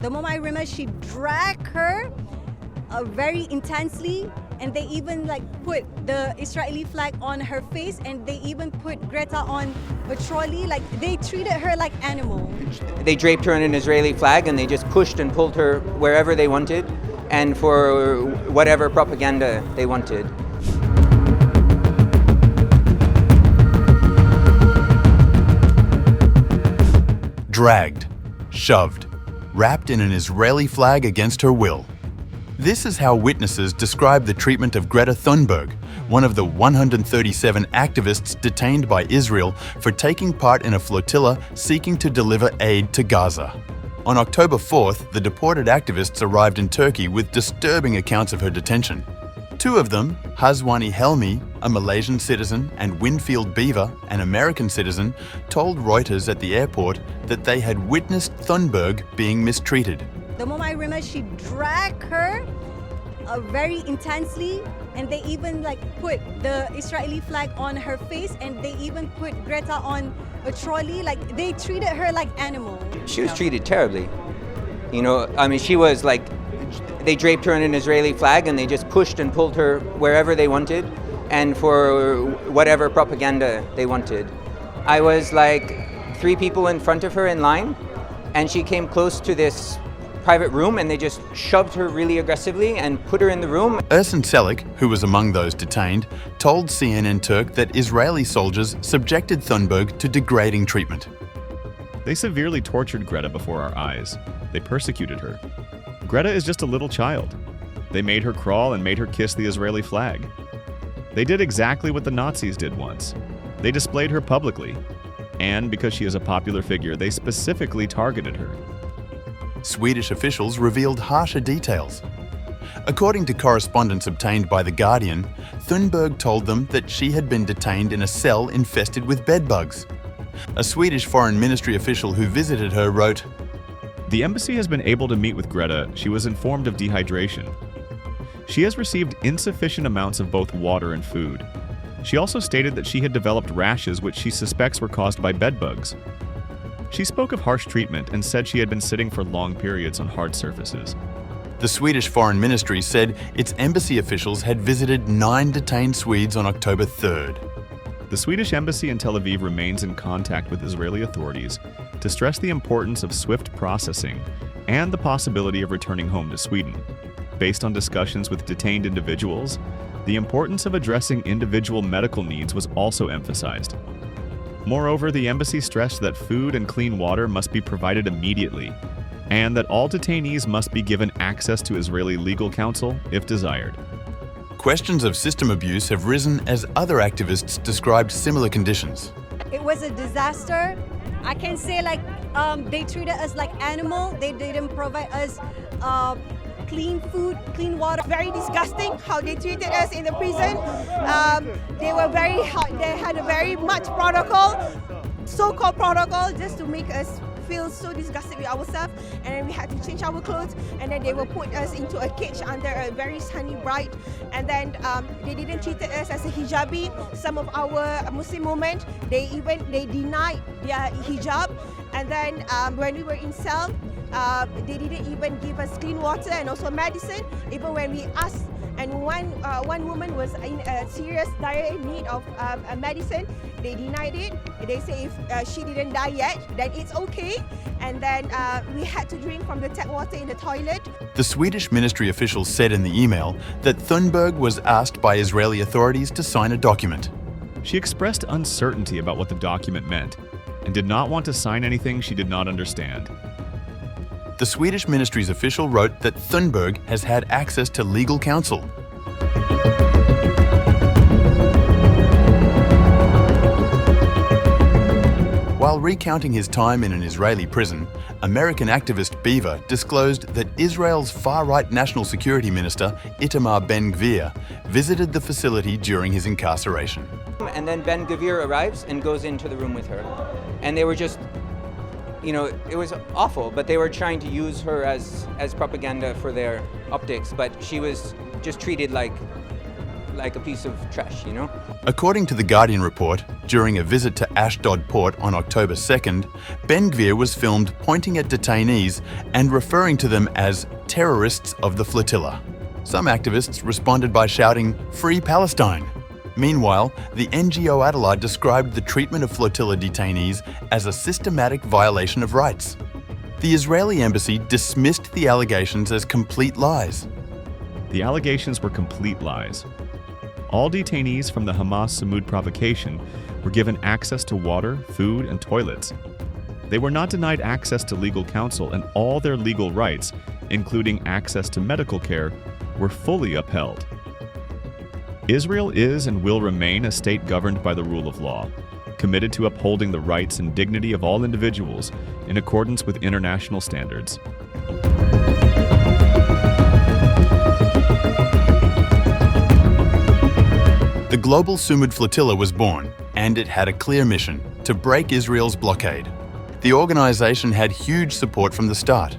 The moment I remember, she dragged her very intensely, and they even put the Israeli flag on her face, and they even put Greta on a trolley. They treated her like animal. They draped her in an Israeli flag and they just pushed and pulled her wherever they wanted and for whatever propaganda they wanted. Dragged, shoved, wrapped in an Israeli flag against her will. This is how witnesses describe the treatment of Greta Thunberg, one of the 137 activists detained by Israel for taking part in a flotilla seeking to deliver aid to Gaza. On October 4th, the deported activists arrived in Turkey with disturbing accounts of her detention. Two of them, Hazwani Helmi, a Malaysian citizen, and Windfield Beaver, an American citizen, told Reuters at the airport that they had witnessed Thunberg being mistreated. The moment I remember, she dragged her very intensely, and they even put the Israeli flag on her face, and they even put Greta on a trolley. They treated her like animal. She was treated terribly. She was they draped her in an Israeli flag and they just pushed and pulled her wherever they wanted and for whatever propaganda they wanted. I was 3 people in front of her in line, and she came close to this private room and they just shoved her really aggressively and put her in the room. Ersin Selik, who was among those detained, told CNN Turk that Israeli soldiers subjected Thunberg to degrading treatment. They severely tortured Greta before our eyes. They persecuted her. Greta is just a little child. They made her crawl and made her kiss the Israeli flag. They did exactly what the Nazis did once. They displayed her publicly. And because she is a popular figure, they specifically targeted her. Swedish officials revealed harsher details. According to correspondence obtained by The Guardian, Thunberg told them that she had been detained in a cell infested with bedbugs. A Swedish Foreign Ministry official who visited her wrote, "The embassy has been able to meet with Greta. She was informed of dehydration. She has received insufficient amounts of both water and food. She also stated that she had developed rashes which she suspects were caused by bedbugs. She spoke of harsh treatment and said she had been sitting for long periods on hard surfaces." The Swedish Foreign Ministry said its embassy officials had visited 9 detained Swedes on October 3rd. The Swedish embassy in Tel Aviv remains in contact with Israeli authorities to stress the importance of swift processing and the possibility of returning home to Sweden. Based on discussions with detained individuals, the importance of addressing individual medical needs was also emphasized. Moreover, the embassy stressed that food and clean water must be provided immediately, and that all detainees must be given access to Israeli legal counsel if desired. Questions of system abuse have risen as other activists described similar conditions. It was a disaster. I can say they treated us like animal. They didn't provide us clean food, clean water. Very disgusting how they treated us in the prison. They were very hard. They had a very much protocol, so-called protocol, just to make us feel so disgusted with ourselves, and then we had to change our clothes, and then they will put us into a cage under a very sunny bright, and then they didn't treat us as a hijabi. Some of our Muslim women, they denied their hijab, and then when we were in cell, they didn't even give us clean water and also medicine, even when we asked. And one woman was in a serious dire need of medicine. They denied it. They say if she didn't die yet, then it's okay. And then we had to drink from the tap water in the toilet. The Swedish ministry officials said in the email that Thunberg was asked by Israeli authorities to sign a document. She expressed uncertainty about what the document meant and did not want to sign anything she did not understand. The Swedish ministry's official wrote that Thunberg has had access to legal counsel. While recounting his time in an Israeli prison, American activist Beaver disclosed that Israel's far-right national security minister, Itamar Ben-Gvir, visited the facility during his incarceration. And then Ben-Gvir arrives and goes into the room with her. And they were just, it was awful, but they were trying to use her as propaganda for their optics, but she was just treated like like a piece of trash, you know? According to The Guardian report, during a visit to Ashdod port on October 2nd, Ben-Gvir was filmed pointing at detainees and referring to them as terrorists of the flotilla. Some activists responded by shouting, "Free Palestine!" Meanwhile, the NGO Adelaide described the treatment of flotilla detainees as a systematic violation of rights. The Israeli embassy dismissed the allegations as complete lies. The allegations were complete lies. All detainees from the Hamas Sumud provocation were given access to water, food, and toilets. They were not denied access to legal counsel, and all their legal rights, including access to medical care, were fully upheld. Israel is and will remain a state governed by the rule of law, committed to upholding the rights and dignity of all individuals in accordance with international standards. The global Sumud Flotilla was born, and it had a clear mission: to break Israel's blockade. The organization had huge support from the start.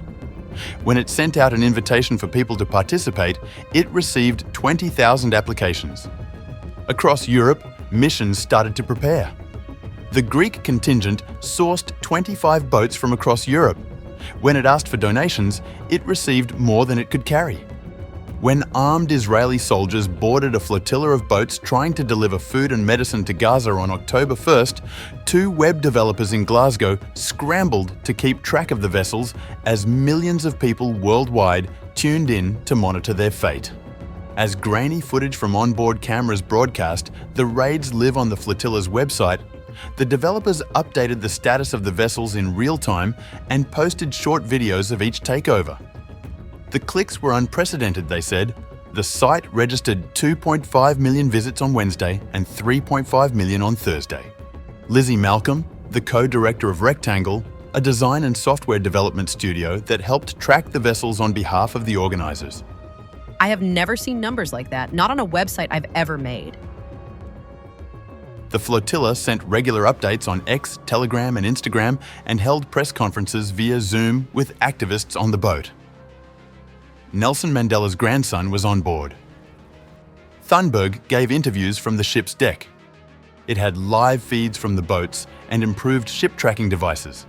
When it sent out an invitation for people to participate, it received 20,000 applications. Across Europe, missions started to prepare. The Greek contingent sourced 25 boats from across Europe. When it asked for donations, it received more than it could carry. When armed Israeli soldiers boarded a flotilla of boats trying to deliver food and medicine to Gaza on October 1st, 2 web developers in Glasgow scrambled to keep track of the vessels as millions of people worldwide tuned in to monitor their fate. As grainy footage from onboard cameras broadcast, the raids live on the flotilla's website. The developers updated the status of the vessels in real time and posted short videos of each takeover. The clicks were unprecedented, they said. The site registered 2.5 million visits on Wednesday and 3.5 million on Thursday. Lizzie Malcolm, the co-director of Rectangle, a design and software development studio that helped track the vessels on behalf of the organizers. I have never seen numbers like that, not on a website I've ever made. The flotilla sent regular updates on X, Telegram, and Instagram and held press conferences via Zoom with activists on the boat. Nelson Mandela's grandson was on board. Thunberg gave interviews from the ship's deck. It had live feeds from the boats and improved ship tracking devices.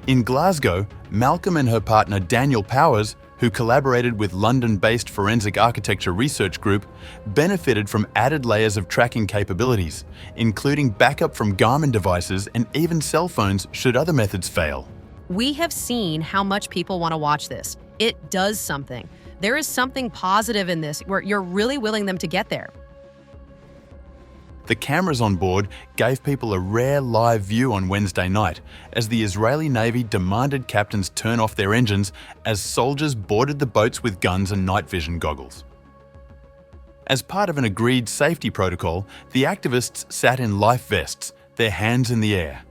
In Glasgow, Malcolm and her partner Daniel Powers, who collaborated with London-based forensic architecture research group, benefited from added layers of tracking capabilities, including backup from Garmin devices and even cell phones should other methods fail. We have seen how much people want to watch this. It does something. There is something positive in this where you're really willing them to get there. The cameras on board gave people a rare live view on Wednesday night as the Israeli Navy demanded captains turn off their engines as soldiers boarded the boats with guns and night vision goggles. As part of an agreed safety protocol, the activists sat in life vests, their hands in the air.